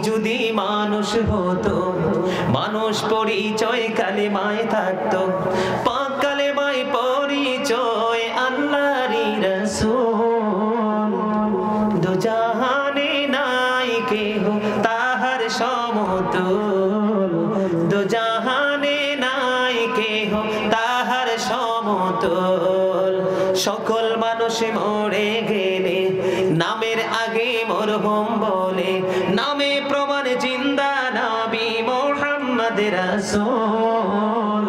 যদি মানুষ হতো, মানুষ পরিচয় কালেমায় থাকতো, পাক কালেমায় পরিচয় আল্লাহরই রাসূল। দুজাহানে নাই কেহ তাহার সমতুল, দুজাহানে নাই কেহ তাহার সমতুল। সকল মানুষ মরে গেলে নামের আগে মরহুম বলে, নামে প্রমাণ জিন্দা নবী মুহাম্মদ রাসূল।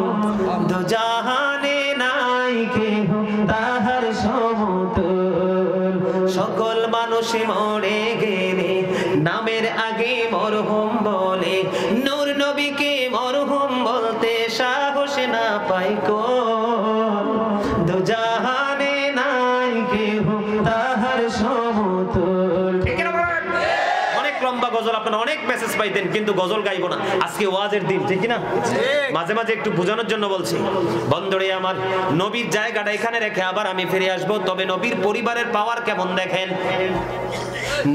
দুজাহানে নাই কেহ তাহার সমতুল, সকল মানুষ মরে গেলে নামের আগে মরহুম বলে, নূর নবীকে মরহুম বলতে সাহস না পায় কোন। দুজাহানে নাই কেহ তাহার সমতুল। অনেক লম্বা গজল, আপনারা অনেক মেসেজ পাইতেন, কিন্তু গজল গাইবো না, আজকে ওয়াজের দিন, ঠিক না? মাঝে মাঝে একটু বোঝানোর জন্য বলছি। বন্ধুরে আমার, নবীর জায়গাটা এখানে রেখে আবার আমি ফিরে আসবো। তবে নবীর পরিবারের পাওয়ার কেমন দেখেন।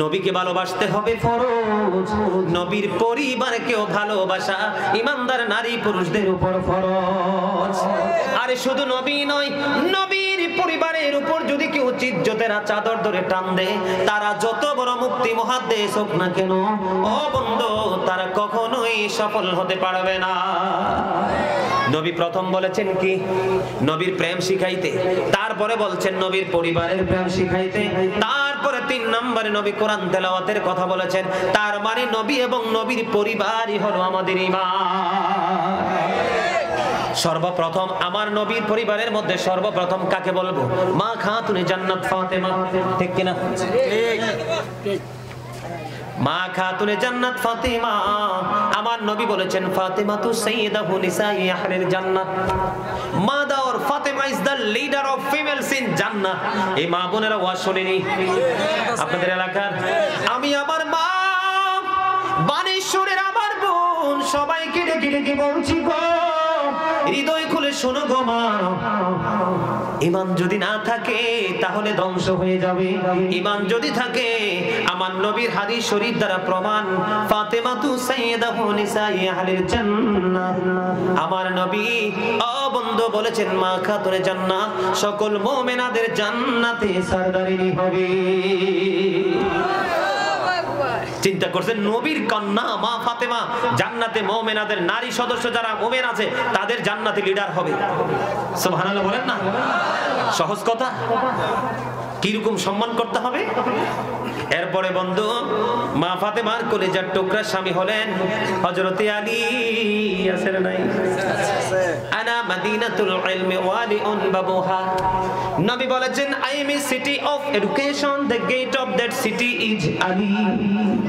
নবীকে ভালোবাসতে হবে ফরজ, নবীর পরিবারকেও ভালোবাসা ইমানদার নারী পুরুষদের উপর ফরজ। আরে শুধু নবী নয়, নবীর পরিবারের উপর যদি কেউ ইজ্জতের চাদর ধরে টান দেয়, তারা যত বড় মুফতি মুহাদ্দিস হোক না কেন, ও বন্ধু, তারা কখনোই সফল হতে পারবে না। নবী প্রথম বলেছেন কি? নবীর প্রেম শিখাইতে, তারপরে বলছেন নবীর পরিবারের প্রেম শিখাইতে, তারপরে 3 নম্বরে নবী কোরআন তেলাওয়াতের কথা বলেছেন। তার মানে নবী এবং নবীর পরিবারই হলো আমাদের ঈমান। সর্বপ্রথম আমার নবীর পরিবারের মধ্যে সর্বপ্রথম কাকে বলবো? মা খাতুনে জান্নাত ফাতেমা, ঠিক কিনা? ঠিক। মা খাতুনে জান্নাত ফাতেমা, আমার নবী বলেছেন ফাতেমাতু সাইয়্যিদাতু নিসাই আহলিল জান্নাহ। Mother or Fatema is the leader of females in Jannah. এই মা বোনেরা ওয়াজ শুনেনি আপনাদের এলাকার? আমি আমার মা, বানেশ্বরের আমার বোন, সবাইকে ডেকে ডেকে বলছি গো, হৃদয় খুলে শোনো গো মা, ঈমান যদি না থাকে তাহলে ধ্বংস হয়ে যাবে। ঈমান যদি থাকে, আমার নবীর হাদিস শরীফ দ্বারা প্রমাণ, ফাতেমাতু সাইয়্যিদাতু নিসাই আহলিল জান্নাহ। আমার নবী ও বন্ধু বলেছেন মা খাতুনে জান্নাত, সকল মুমিনাদের জান্নাতে সরদারিনী হবে। চিন্তা করছেন, নবীর কন্যা মা ফাতেমা জান্নাতে মুমিনাদের নারী সদস্য যারা মুমিন আছে তাদের জান্নাতি লিডার হবে। সুবহানাল্লাহ বলেন না? সহজ কথা। কিরকম সম্মান করতে হবে। এরপরে বন্ধু, মা ফাতেমার কলিজার টুকরা স্বামী হলেন হযরতে আলী। আছে না নাই? আনা মাদিনাতুল ইলমি ওয়ালিউন বাবুহা। নবী বলেছেন, I am a city of education, the gate of that city is Ali.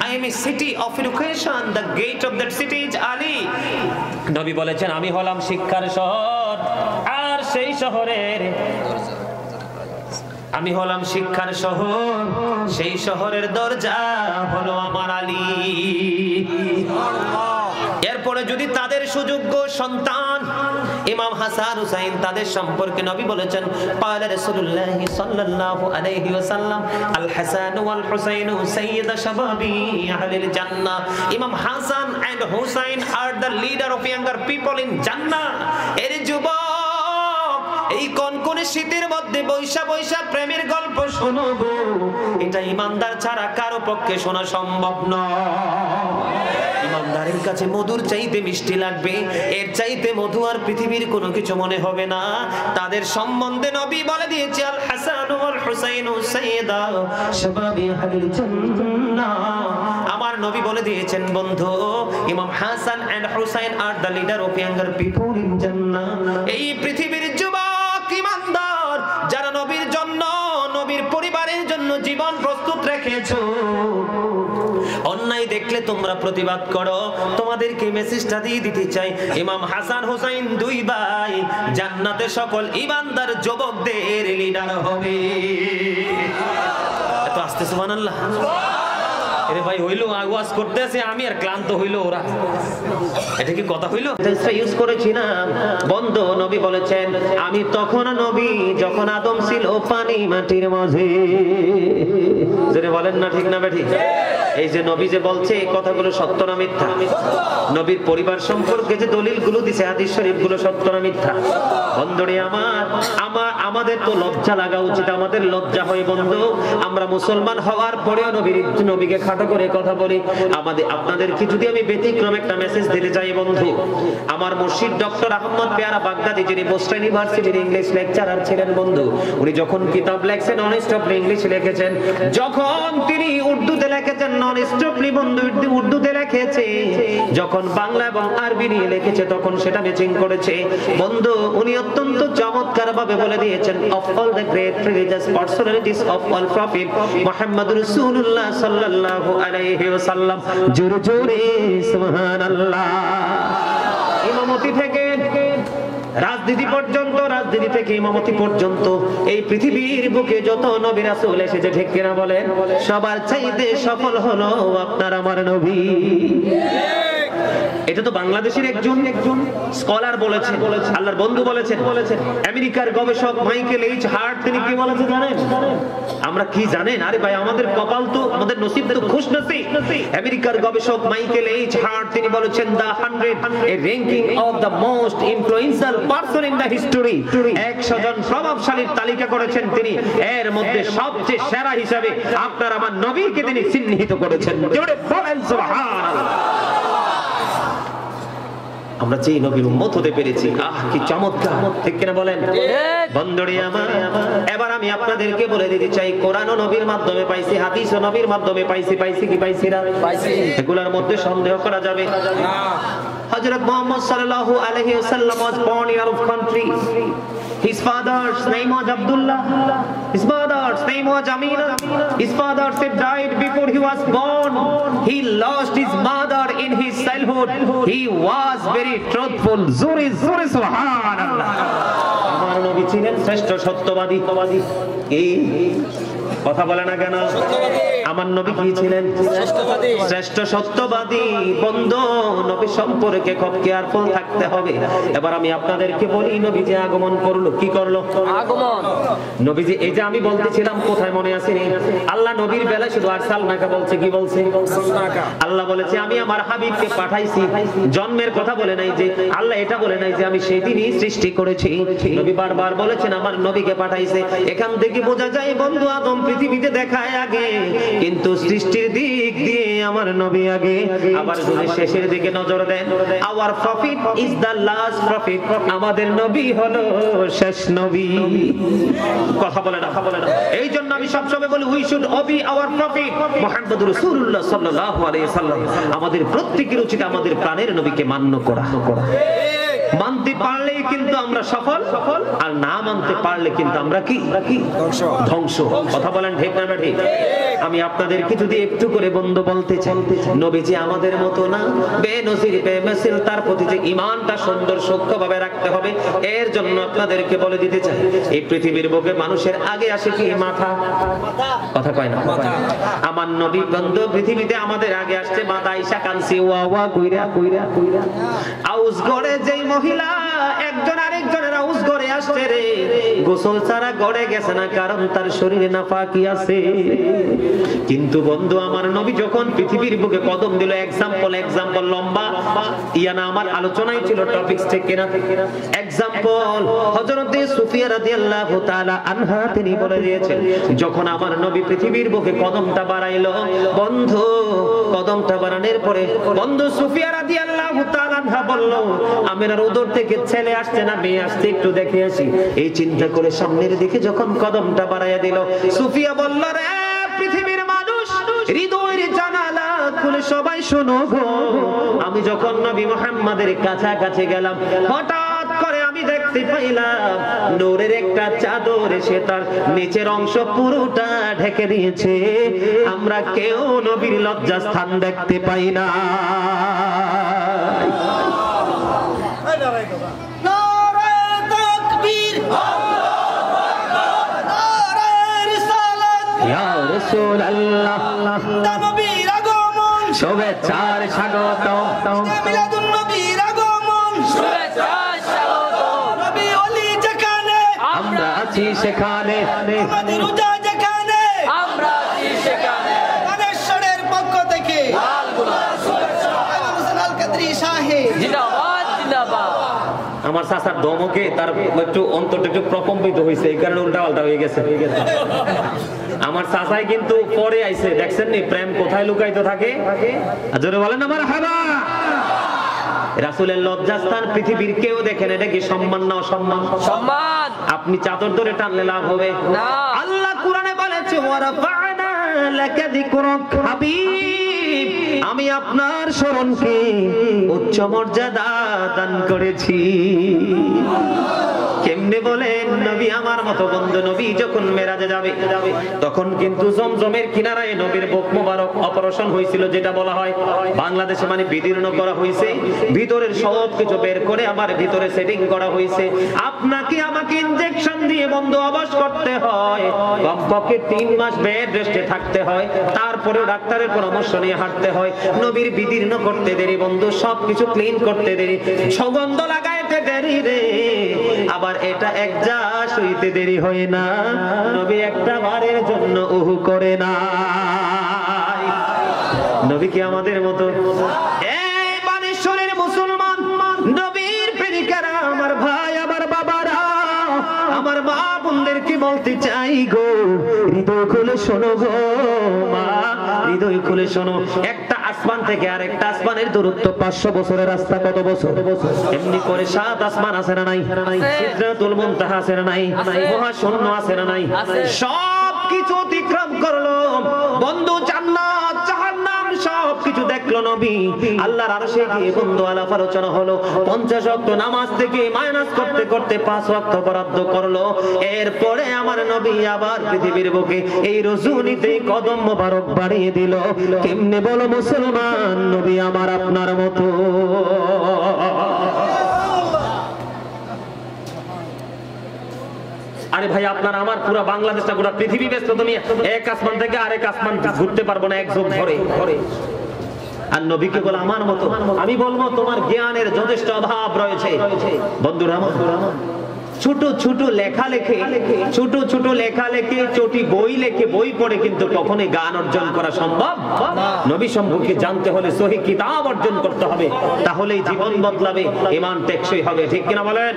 I am a city of education, the gate of that city is Ali. নবী বলেছেন, আমি হলাম শিক্ষার শহর, আর সেই শহরের আমি হলাম শিক্ষার শহর, সেই শহরের দরজা হলো আমার আলী। এরপরে যদি তাদের সুযোগ্য সন্তান ইমাম হাসান হুসাইন, তাদের সম্পর্কে নবী বলেছেন, قال رسول الله صلى الله عليه وسلم الحسن والحسين سيد شباب اهل الجنه. Imam Hasan and Hussein are the leader of younger people in Jannah. এর যুবক, এই কনকনে শীতের মধ্যে বৈশা বৈশা প্রেমের গল্প শোনো গো, এটা ইমানদার ছাড়া কারো পক্ষে শোনা সম্ভব নয়। ইমানদারের কাছে মধুর চাইতে মিষ্টি লাগবে, এর চাইতে মধু আর পৃথিবীর কোনো কিছু মনে হবে না। তাদের সম্বন্ধে নবী বলে দিয়েছে, আল হাসান ওয়াল হুসাইন সাইয়্যিদা শাবাবি আহলিল জান্নাহ। আমার নবী বলে দিয়েছেন বন্ধু, ইমাম Hasan and Husain are the leader of younger people in Jannah. এই পৃথিবীর যুবক ইমানদার যারা নবীর জন্য, নবীর পরিবারের জন্য জীবন প্রস্তুত রেখেছো, অন্যায় দেখলে তোমরা প্রতিবাদ করো, তোমাদেরকে মেসেজটা দিয়ে দিতে চাই, ইমাম হাসান হুসাইন দুই ভাই জান্নাতে সকল ইমানদার যুবকদের লিডার হবে। এত আস্তে সুবহানাল্লাহ। আরে ভাই হইলো, আওয়াজ করতেছে আমি আর ক্লান্ত হইলো ওরা, এটা কি কথা হইলো? এটা ইউজ করেছি না বন্ধু। নবী বলেছেন, আমি তখন নবী যখন আদম ছিল পানি মাটির মাঝে। যারা বলেন না ঠিক না বেঠিক? এই যে নবী যে বলছে এই কথাগুলো সত্য না মিথ্যা? নবীর পরিবার সম্পর্কে যে দলিলগুলো দিছে হাদিস শরীফগুলো সত্য না মিথ্যা? বন্ধুরে আমাদের তো লজ্জা লাগা উচিত, আমাদের লজ্জা হয় বন্ধু। আমরা মুসলমান হওয়ার পরেও নবীকে খাটো করে কথা বলি। আপনাদেরকে যদি আমি ব্যতিক্রম একটা মেসেজ দিতে চাই বন্ধু, আমার মুর্শিদ ডক্টর আহমদ পেয়ারা বাগদাদি, যিনি বোস্টন ইউনিভার্সিটির ইংলিশ লেকচারার ছিলেন বন্ধু, উনি যখন কিতাব লেখছেন অনস্টপলি ইংলিশ লিখেছেন, যখন তিনি উর্দুতে লিখেছেন ননস্টপলি বন্ধু উর্দুতে লিখেছে, যখন বাংলা এবং আরবি নিয়ে লিখেছে তখন সেটা ম্যাচিং করেছে বন্ধু। উনি অত্যন্ত চমৎকার ভাবে বলে দিয়েছেন, of all the great religious personalities of all prophet Muhammad Rasulullah sallallahu alaihi wasallam, জোরে জোরে সুবহানাল্লাহ। ইমামতি থেকে রাজনীতি পর্যন্ত, রাজনীতি থেকে ইমামতি পর্যন্ত এই পৃথিবীর বুকে যত নবী রাসূল এসেছে, ঠিক কিনা বলেন? সবার চাইতে সফল হলো আপনার আমার নবী। এটা তো বাংলাদেশের একজন স্কলার বলেছেন, আল্লাহর বন্ধু বলেছেন। আমেরিকার গবেষক মাইকেল এইচ হার্ট তিনি কি বলেছেন জানেন? আমরা কি জানেন? আরে ভাই আমাদের কপাল তো, আমাদের নসিব তো খুশনসিব। আমেরিকার গবেষক মাইকেল এইচ হার্ট তিনি বলেছেন the 100 A ranking of the most influential person in the history. 100 জন প্রভাবশালীর তালিকা করেছেন তিনি, এর মধ্যে সবচেয়ে সেরা হিসাবে আপনার আমার নবীকে তিনি চিহ্নিত করেছেন। জোরে বলেন সুবহানাল্লাহ। আমরা যে নবীর উম্মত হতে পেরেছি, কি চমৎকার, ঠিক কিনা বলেন বন্ধুরে আমার? এবার আমি আপনাদেরকে বলে দিতে চাই, কোরআন ও নবীর মাধ্যমে পাইছি, হাদিস ও নবীর মাধ্যমে পাইছি কি পাইছি না? এগুলোর মধ্যে সন্দেহ করা যাবে না। হযরত মুহাম্মদ সাল্লাল্লাহু আলাইহি ওয়াসাল্লাম was born in Arab country. His father's name was Abdullah. His mother's name was Amina. His father died before he was born. He lost his mother in his childhood. He was very truthful. Zuri subhanallah. আমার নবী ছিলেন শ্রেষ্ঠ সত্যবাদী। এই কথা বলে না কেন? আমার নবী কি ছিলেন? শ্রেষ্ঠ সত্যবাদী। বন্ধু, নবী সম্পর্কে খুব কেয়ারফুল থাকতে হবে। এবার আমি আপনাদেরকে বলি, নবী যে আগমন করলো, কি করলো? আগমন। নবী যে এই যে আমি বলতেছিলাম, কোথায় মনে আছে? আল্লাহ নবীর বেলায় শুধু আরসালনাকা বলছে, কি বলছে? আল্লাহ বলেছে আমি আমার হাবিবকে পাঠাইছি। জন্মের কথা বলে নাই, যে আল্লাহ এটা বলে নাই যে আমি সেই দিনই সৃষ্টি করেছি। নবী বারবার বলেছেন আমার নবীকে পাঠাইছে। এখান থেকে বোঝা যায় বন্ধু, আদম পৃথিবীতে দেখায় আগে, কিন্তু সৃষ্টির দিক দিয়ে আমার নবী আগে। আবার যদি শেষের দিকে নজর দেন, our prophet is the last prophet, আমাদের নবী হলো শেষ নবী। কথা বলে না? এই জন্য আমি সবসময় বলি we should obey our prophet Muhammad রাসূলুল্লাহ সাল্লাল্লাহু আলাইহি ওয়াসাল্লাম। আমাদের প্রত্যেকের উচিত আমাদের প্রাণের নবীকে মান্য করা। মানতে পারলেই কিন্তু আমরা সফল, আর না মানতে পারলে কিন্তু আমরা কি ধ্বংস। কথা বলেন ঠিক না ঠিক? আমি আপনাদেরকে যদি একটু করে বন্ধু বলতে চাই, নবীজি আমাদের মতো না, বেনজির বেমিসাল। তার প্রতি যে ঈমানটা সুন্দর সূক্ষ্মভাবে রাখতে হবে, এর জন্য আপনাদেরকে বলে দিতে চাই, এই পৃথিবীর বুকে মানুষের আগে আসে কি? মাথা। কথা কয় না? আমার নবী বন্ধু পৃথিবীতে আমাদের আগে আসছে মাথা। আয়েশা কানসি ওয়া কইরা আউস গড়ে যেই মহিলা একজন আরেকজনের আউস গড়ে আসছে রে, গোসল ছাড়া গড়ে গেছে না, কারণ তার শরীরে নাফাকি আছে। কিন্তু বন্ধু আমার নবী যখন পৃথিবীর বুকে কদম দিল, এক্সাম্পল লম্বা ইয়ানা আমার আলোচনায় ছিল টপিকস থেকে না। এক্সাম্পল হযরত সুফিয়া রাদিয়াল্লাহু তাআলা আনহা তিনি বলে দিয়েছেন, যখন আমার নবী পৃথিবীর বুকে কদমটা বাড়াইলো, বন্ধু কদমটা বাড়ানোর পরে বন্ধু সুফিয়া রাদিয়াল্লাহু তাআলা আনহা বলল, আমিনার উদর থেকে ছেলে আসছে না মেয়ে আসছে, একটু দেখে আসি। এই চিন্তা করে সামনের দিকে যখন কদমটা বাড়াইয়া দিল, সুফিয়া বলল, রে পৃথিবীর মানুষ, হৃদয়ের জানালা খুলে সবাই শোনো গো, আমি যখন নবী মুহাম্মাদের কাছাকাছি গেলাম, হঠাৎ করে আমি দেখতে পাইলাম নূরের একটা চাদর এসে তার নিচের অংশ পুরোটা ঢেকে দিয়েছে। আমরা কেউ নবীর লজ্জাস্থান দেখতে পাই না। শুভেচ্ছার স্বাগত, মিলাদুন নবীর আগমন, শুভেচ্ছার স্বাগত। নবী ওলি যেখানে আমরা আছি সেখানে, আমাদের রোজা যেখানে আমরা আছি সেখানে, গণেশ্বরের পক্ষ জিন্দাবাদ জিন্দাবাদ। আমার চাচার ধমকে তার একটু অন্তরটা একটু প্রকম্পিত হয়েছে, এই কারণে উল্টা পাল্টা হয়ে গেছে। আমার চাচাই কিন্তু পরে আইছে, দেখছেন নি প্রেম কোথায় লুকায়িত থাকে? জোরে বলেন আমার হাবা। রাসূলের লজ্জাস্থান পৃথিবীর কেউ দেখেন, এটা কি সম্মান না অসম্মান? সম্মান। আপনি চাদর ধরে টানলে লাভ হবে না। আল্লাহ কোরআনে বলেছে ওয়ারাফা'না লাকা যিকরাক হাবিব, আমি আপনার স্মরণকে উচ্চ মর্যাদা দান করেছি। কেমনে বলেন? নবী আমার মতো বন্ধু নবী যখন মেরাজে যাবে তখন কিন্তু জমজমের কিনারায় নবীর বুক মোবারক অপারেশন হয়েছিল, যেটা বলা হয় বাংলাদেশে মানে বিদীর্ণ করা হয়েছে, ভিতরের সব কিছু বের করে আমার ভিতরে সেটিং করা হয়েছে। আপনাকে আমাকে ইনজেকশন দিয়ে বন্ধু অবশ করতে হয়, কমপক্ষে 3 মাস বেড রেস্টে থাকতে হয়, তারপরেও ডাক্তারের পরামর্শ নিয়ে হাঁটতে হয়। নবীর বিদীর্ণ করতে দেরি বন্ধু, সবকিছু ক্লিন করতে দেরি, সুগন্ধ লাগাইতে দেরি রে, আবার এটা একজাস হইতে দেরি হয় না। নবী একটা বারের জন্য উহু করে না। নবী কি আমাদের মতো? এই বানেশ্বরের মুসলমান নবীর প্রেমিকারা, আমার ভাই আমার বাবারা, আমার মা বোনদেরকে বলতে চাই গো, হৃদয় খুলে শোনো গো মা, হৃদয় খুলে শোনো। একটা আসমান থেকে আরেকটা আসমানের দূরত্ব 500 বছরের রাস্তা। কত বছর? এমনি করে 7 আসমান আছে না নাই? সিদরাতুল মুনতাহা আছে না নাই? মহাশূন্য আছে না নাই? সব কিছু অতিক্রম করলো বন্ধু, জান্নাত জাহান্নাম সব কিছু দেখলো নবী। আল্লাহর আরশে গিয়ে বন্ধু আলাপ আলোচনা হলো। 50 ওয়াক্ত নামাজ থেকে মাইনাস করতে করতে 5 ওয়াক্ত বরাদ্দ করলো। এরপরে আমার নবী আবার পৃথিবীর বুকে এই রজনীতে কদম মোবারক বাড়িয়ে দিল। কেমনে বলো মুসলমান, নবী আমার আপনার মতো। আরে ভাই আপনার আমার পুরো বাংলাদেশটা গোটা পৃথিবী ব্যস্ত, তুমি এক আসমান থেকে আরেক আসমান ঘুরতে পারবো না এক যুগ ধরে। আর নবীকে বলে আমার মতো, আমি বলবো তোমার জ্ঞানের যথেষ্ট অভাব রয়েছে। বন্ধুরা ছোট ছোট লেখা লেখে, ছোট ছোট লেখা লেখে, চটি বই লেখে, বই পড়ে কিন্তু কখনোই জ্ঞান অর্জন করা সম্ভব না। নবী সম্পর্কে জানতে হলে সহিহ কিতাব অর্জন করতে হবে, তাহলেই জীবন বদলাবে, ঈমান টেকসই হবে। ঠিক কিনা বলেন?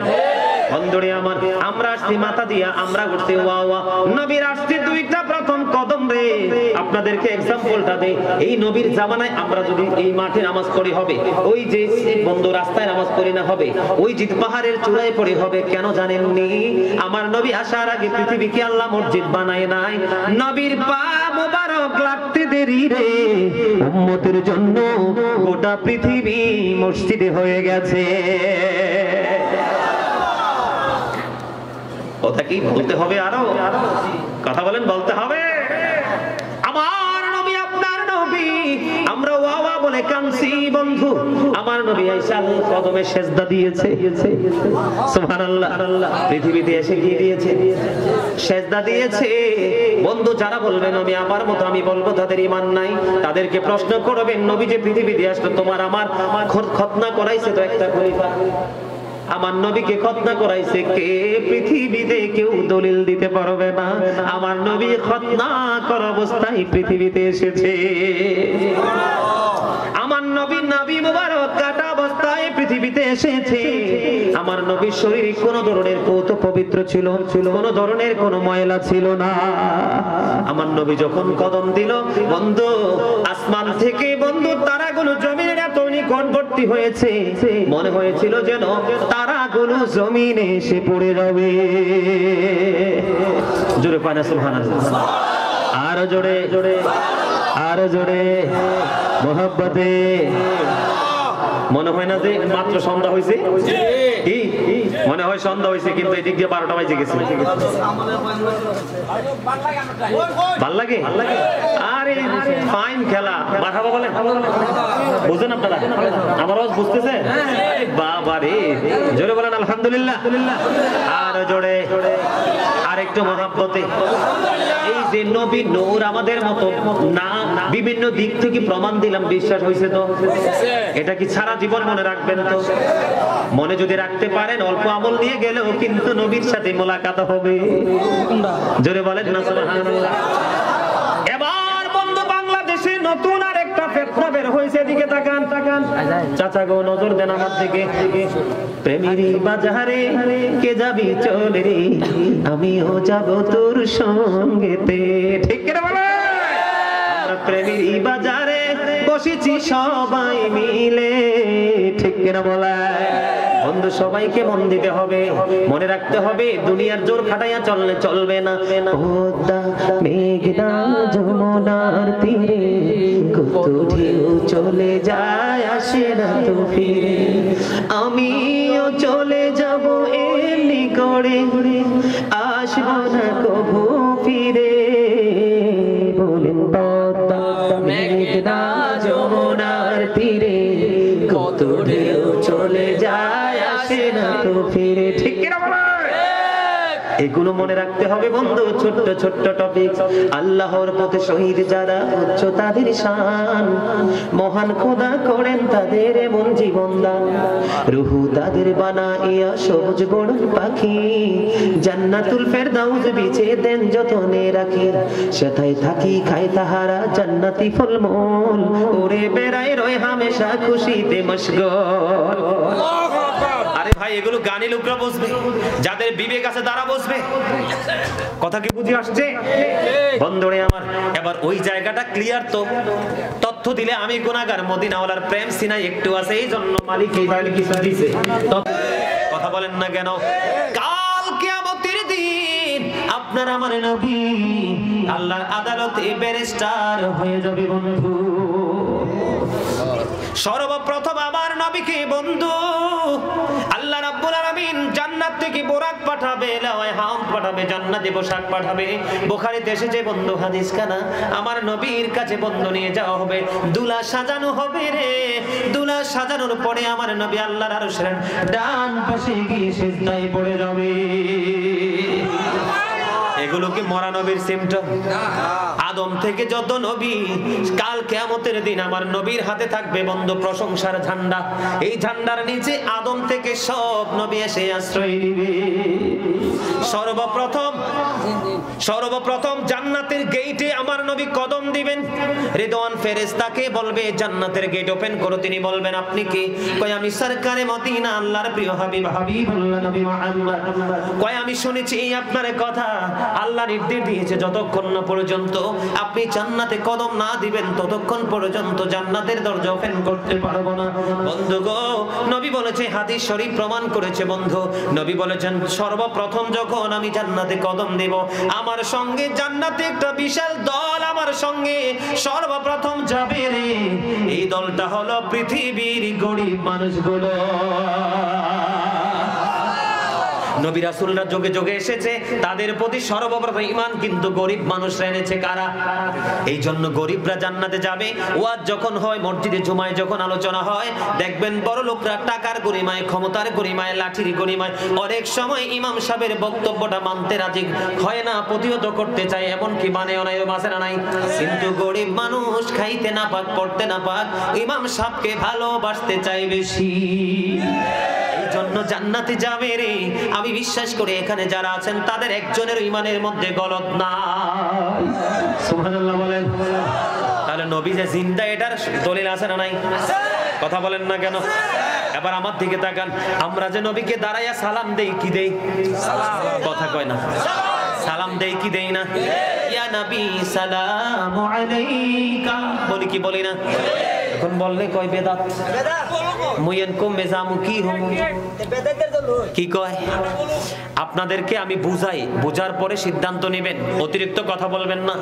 বন্ধুরে আমার, আমরা আসছি মাথা দিয়া, আমরা করতে ওয়া ওয়া, নবীর আসছে 2টা প্রথম কদম রে। আপনাদেরকে एग्जांपलটা দেই, এই নবীর জামানায় আমরা যদি এই মাঠে নামাজ পড়ি হবে, ওই যে বন্ধু রাস্তায় নামাজ পড়ি না হবে, ওই জিদ পাহাড়ের চূড়ায় পড়ি হবে। কেন জানেননি? আমার নবী আসার আগে পৃথিবীকে আল্লাহ মসজিদ বানায় নাই। নবীর পা মোবারক লাগতে দেরি রে, উম্মতের জন্য গোটা পৃথিবী মসজিদে হয়ে গেছে। কথা কি বলতে হবে? আরো কথা বলেন, বলতে হবে। আমার নবী আপনার নবী, আমরা ওয়া ওয়া বলে কাঁদছি বন্ধু। আমার নবী আয়েশা কদমে সেজদা দিয়েছে, সুবহানাল্লাহ। পৃথিবীতে এসে কি দিয়েছে? সেজদা দিয়েছে। বন্ধু যারা বলবে নবী আমার মতো, আমি বলবো তাদের ঈমান নাই। তাদেরকে প্রশ্ন করবেন, নবী যে পৃথিবীতে আসলো, তোমার আমার খতনা করাইছে তো একটা খলিফা, আমার নবীকে খতনা করাইছে কে? পৃথিবীতে কেউ দলিল দিতে পারবে না আমার নবী খতনা করা অবস্থায় পৃথিবীতে এসেছে। আমার নবী নবী মুবারক কাটা অবস্থায় পৃথিবীতে এসেছে। আমার নবীর শরীরে কোনো ধরনের কৌত পবিত্র ছিল, কোনো ধরনের কোনো ময়লা ছিল না। আমার নবী যখন কদম দিল বন্ধু, আসমান থেকে বন্ধু তারাগুলো জমিনের এত নিকটবর্তী হয়েছে, মনে হয়েছিল যেন তারাগুলো জমিনে এসে পড়ে যাবে। জোরে পানা সুবহানাল্লাহ, আরো জোরে জোরে, আরো জোরে মোহাব্বতে। মনে হয় না যে মাত্র সন্ধ্যা হয়েছে? মনে হয় সন্ধ্যা হয়েছে, কিন্তু এদিক দিয়ে 12টা বাজে গেছে। ভাল লাগে? আরে ফাইন খেলা, মারহাবা বলেন, বুঝেন আপনারা? আমার আওয়াজ বুঝতেছে? বাবা রে, জোরে বলেন আলহামদুলিল্লাহ। আর জোরে, আর একটু মহাব্বতে। এই যে নবী নূর আমাদের মতো না, বিভিন্ন দিক থেকে প্রমাণ দিলাম, বিশ্বাস হয়েছে তো? এটা কি সারা জীবন মনে রাখবেন তো? মনে যদি রাখতে পারেন, অল্প আমল নিয়ে গেলেও কিন্তু নবীর সাথে মোলাকাত হবে। জোরে বলেন না সুবহানাল্লাহ। এবার বন্ধু বাংলাদেশে নতুন আর একটা ফিতনা বের হয়েছে, এদিকে তাকান। তাকান, চাচা গো নজর দেন আমার দিকে। প্রেমেরই বাজারে কে যাবি চলে রে, আমিও যাব তোর সঙ্গেতে। ঠিক কিনা বলে? আমরা প্রেমেরই বাজারে বসেছি সবাই মিলে। ঠিক কিনা বলে? বন্ধু সবাইকে মন দিতে হবে, মনে রাখতে হবে দুনিয়ার জোর খাটাইয়া চললে চলবে না। পদ্মা মেঘনা যমুনার তীরে কত ঢেউ চলে যায় আসে না তো ফিরে, আমিও চলে যাব এমনি করে, আসবো না কভু ফিরে। বলেন পদ্মা মেঘনা যমুনার তীরে কত ঢেউ চলে যায় আসে না তো ফিরে। ঠিক কিনা বলে? এগুলো মনে রাখতে হবে বন্ধু। ছোট্ট ছোট্ট টপিক। আল্লাহর পথে শহীদ যারা, উচ্চ তাদের শান, মহান খোদা করেন তাদের এমন জীবন দান। রুহু তাদের বানাইয়া সবুজ বরণ পাখি, জান্নাতুল ফেরদাউস বিছে দেন যতনে রাখি। সেথায় থাকি খায় তাহারা জান্নাতি ফলমূল, উড়ে বেড়ায় রয় হামেশা খুশিতে মশগুল। আরে ভাই এগুলো গানি লোকরা বুঝবে, যাদের বিবেক আছে তারা বুঝবে। কথা কি বুঝে আসছে বন্ধুরে আমার? এবার ওই জায়গাটা ক্লিয়ার তো? তথ্য দিলে আমি গুনাহগার, মদিনাওয়ালার প্রেম সিনাই একটু আছে, এই জন্য মালিক এইভাবে কিছু দিছে। কথা বলেন না কেন? কাল কিয়ামতের দিন আপনার আমার নবী আল্লাহর আদালতে ব্যারিস্টার হয়ে যাবে বন্ধু। সর্বপ্রথম আমার নবীকে বন্ধু আল্লাহ রাব্বুল আলামিন জান্নাত থেকে বোরাক পাঠাবে, লাওয়াহাম পাঠাবে, জান্নাতি পোশাক পাঠাবে। বুখারীতে এসেছে বন্ধু হাদিস খানা, আমার নবীর কাছে বন্ধু নিয়ে যাওয়া হবে, দুলা সাজানো হবে রে। দুলা সাজানোর পরে আমার নবী আল্লাহর আরশের ডান পাশে গিয়ে সিজদায় পড়ে যাবে। এগুলো কি মরা নবীর সিম্পটম? আদম থেকে যত নবী, কাল কিয়ামতের দিন আমার নবীর হাতে থাকবে বন্ধু প্রশংসার ঝান্ডা। এই ঝান্ডার নিচে আদম থেকে সব নবী এসে আশ্রয় নিবে। সর্বপ্রথম জান্নাতের গেটে আমার নবী কদম দিবেন। রিদওয়ান ফেরেশতাকে বলবে জান্নাতের গেট ওপেন করো। তিনি বলবেন আপনি কে? কয় আমি সরকারে মদিনা আল্লাহর প্রিয় হাবিবুল্লাহ নবী মুহাম্মদ। কয় আমি শুনেছি আপনার কথা, আল্লাহ নির্দেশ দিয়েছে যতক্ষণ না পর্যন্ত আপনি জান্নাতে কদম না দিবেন ততক্ষণ পর্যন্ত জান্নাতের দরজা ওপেন করতে পারবো না। বন্ধু গো, নবী বলেছে, হাদিস শরীফ প্রমাণ করেছে বন্ধু। নবী বলেছেন সর্বপ্রথম যখন আমি জান্নাতে কদম দেব, আমার সঙ্গে জান্নাতে একটা বিশাল দল আমার সঙ্গে সর্বপ্রথম যাবে রে। এই দলটা হলো পৃথিবীর গরিব মানুষগুলো। নবী রাসূলরা যোগে যোগে এসেছে, তাদের প্রতি সর্বপ্রথম ঈমান কিন্তু গরিব মানুষরা এনেছে। কারা? এই জন্য গরিবরা জান্নাতে যাবে। ওয়াজ যখন হয়, মসজিদে জুমায় যখন আলোচনা হয়, দেখবেন বড় লোকরা টাকার গরিমায়, ক্ষমতার গরিমায়, লাঠির গরিমায় অনেক সময় ইমাম সাহেবের বক্তব্যটা মানতে রাজি হয় না, প্রতিহত করতে চায়, এমনকি মানে অনায় মাসে না নাই। কিন্তু গরিব মানুষ খাইতে না পাক, পড়তে না পাক, ইমাম সাহেবকে ভালোবাসতে চায় বেশি। জন্য জান্নাতে যাবে রে। আমি বিশ্বাস করি এখানে যারা আছেন তাদের একজনের ঈমানের মধ্যে গলত নাই। সুবহানাল্লাহ বলেন। তাহলে নবী যে জিন্দা, এটার দলিল আছে না নাই? কথা বলেন না কেন? এবার আমার দিকে তাকান। আমরা যে নবীকে দাঁড়াইয়া সালাম দেই, কি দেই? কথা কয় না। সালাম দেই কি দেই না? ইয়া নবী সালামু আলাইকা বলি কি বলি না? এখন বললে কয় বেদাত। মুয়েন কো মেজামু কি হম, কি কয়? আপনাদেরকে আমি বুঝাই, বুঝার পরে সিদ্ধান্ত নেবেন। অতিরিক্ত কথা বলবেন না,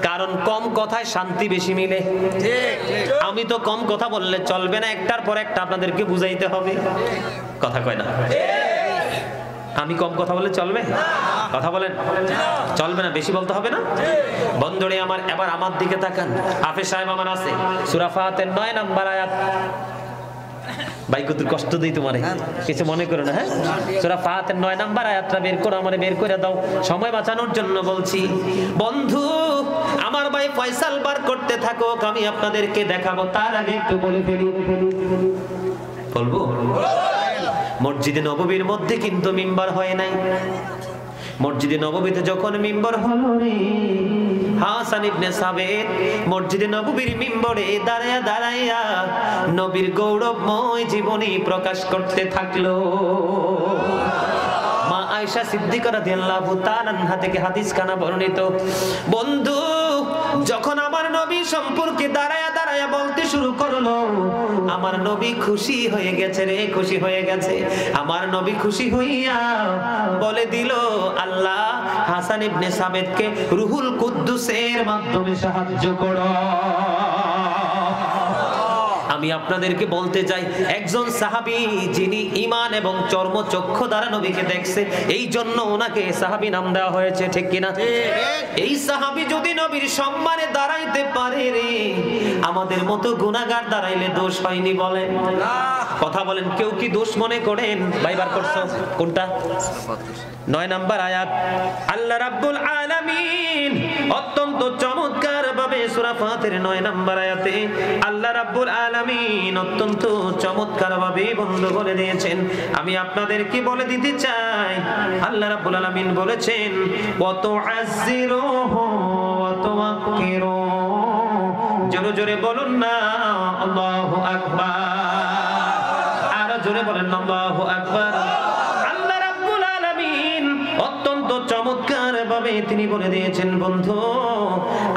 কারণ কম কথায় শান্তি বেশি মিলে। আমি তো কম কথা বললে চলবে না, একটার পর একটা আপনাদেরকে বুঝাইতে হবে। কথা কয় না? আমি কম কথা বললে চলবে? কথা বলেন, চলবে না? বেশি বলতে হবে না? বন্ধুরে আমার, এবার আমার দিকে তাকান। হাফেজ সাহেব আমার আছে সূরা ফাতিহার 9 নম্বর আয়াত। ভাই কত কষ্ট দেই তোমারে, কিছু মনে করো না। হ্যাঁ, সূরা ফাতিহার 9 নম্বর আয়াতটা বের করো, আমারে বের করে দাও, সময় বাঁচানোর জন্য বলছি। বন্ধু আমার ভাই ফয়সাল বার করতে থাকো, আমি আপনাদেরকে দেখাবো। তার আগে একটু বলে ফেলি। বলবো? মসজিদে নববীর মধ্যে কিন্তু মিম্বার হয় নাই। মসজিদে নববীতে যখন মিম্বর হলো রে, হাসান ইবনে সাবিত মসজিদে নববীর মিম্বরে দাঁড়ায়া দাঁড়ায়া নবীর গৌরবময় জীবনী প্রকাশ করতে থাকলো। মা আয়েশা সিদ্দিকা রাদিয়াল্লাহু তাআলা আনহা থেকে হাদিস খানা বর্ণিত, বন্ধু যখন আমার নবী সম্পর্কে দাঁড়ায়া দাঁড়ায়া বলতে শুরু করলো, আমার নবী খুশি হয়ে গেছে রে, খুশি হয়ে গেছে। আমার নবী খুশি হইয়া বলে দিল, আল্লাহ হাসান ইবনে সাবিতকে রুহুল কুদ্দুসের মাধ্যমে সাহায্য করো। আমি আপনাদেরকে বলতে চাই, একজন সাহাবী যিনি ঈমান এবং চর্মচক্ষু দ্বারা নবীকে দেখছে, এই জন্য ওনাকে সাহাবী নাম দেওয়া হয়েছে, ঠিক কিনা? এই সাহাবী যদি নবীর সম্মানে দাঁড়াইতে পারে রে, আমাদের মতো গুনাহগার দাঁড়াইলে দোষ হয়নি বলেন? কথা বলেন, কেউ কি দোষ মনে করেন? বাইবার করছো কোনটা? 9 নাম্বার আয়াত। আল্লাহ রাব্বুল আলামিন অত্যন্ত চমৎকার ভাবে সূরা ফাতির 9 নাম্বার আয়াতে আল্লাহ রাব্বুল আলামিন অত্যন্ত চমৎকার ভাবে বন্ধ করে দিয়েছেন। আমি আপনাদেরকে বলে দিতে চাই, আল্লাহ রাব্বুল আলামিন বলেছেন, ওয়া তুআজ্জিরুহু ওয়া তুওয়াক্কিরু। জোরে জোরে বলুন না আল্লাহু আকবার, আর জোরে বলেন আল্লাহু আকবার। আল্লাহ রাব্বুল আলামিন অত্যন্ত চমৎকার ভাবে তিনি বলে দিয়েছেন, বন্ধু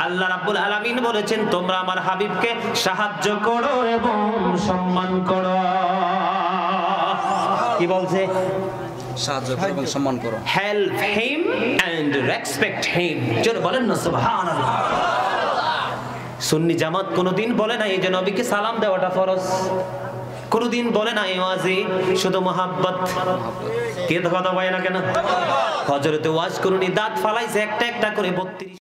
আল্লাহ রাব্বুল আলামিন বলেছেন, তোমরা আমার হাবিবকে সাহায্য করো এবং সম্মান করো। কি বলছে? সাহায্য করো এবং সম্মান করো। Help him and respect him. জোরে বলেন না সুবহানাল্লাহ। সুন্নি জামাত কোনদিন বলে নাই যে নবীকে সালাম দেওয়াটা ফরজ, কোনদিন বলে নাই ওয়াজি শুধু মোহাব্বত। কে কথা বলে না কেন? হযরতে ওয়াজ করুনি দাঁত ফালাইছে একটা একটা করে 32।